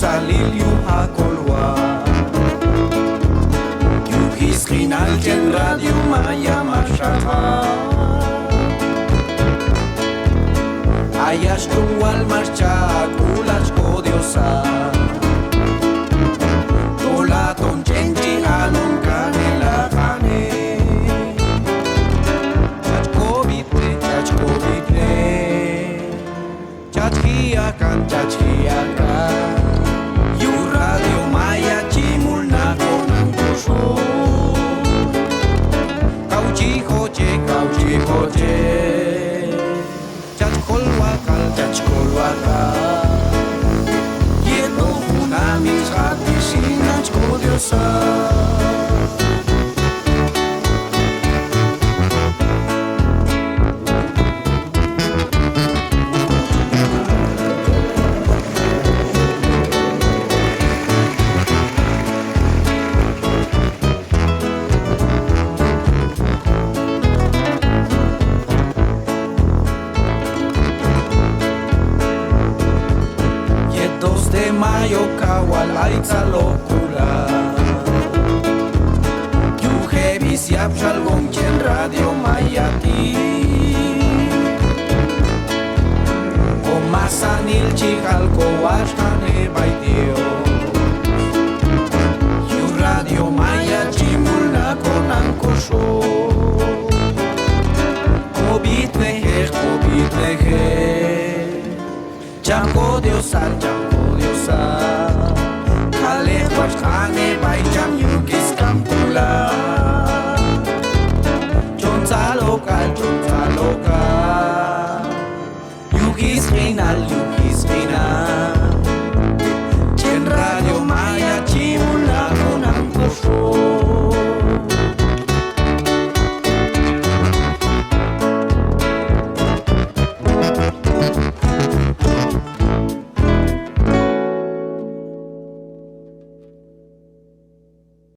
salil yu hakolwa yu hisrinal ken radio maya mashata ayash tu al marcha kulach kodiosa tola ton chenchi alon kanela kane chachkiakan yu radio maya chimulna konan kosho kauchi hoche chachkolwakal yedo unami shati shinach kodiosa de mayo kawal aitza locura yu heavy siap shalgon chen radio mayati o masanil chicalco washkane baitio yu radio maya chimulna konan kosho kobit nehe chango diosal Kale wash khane bai jam yu kis kam pula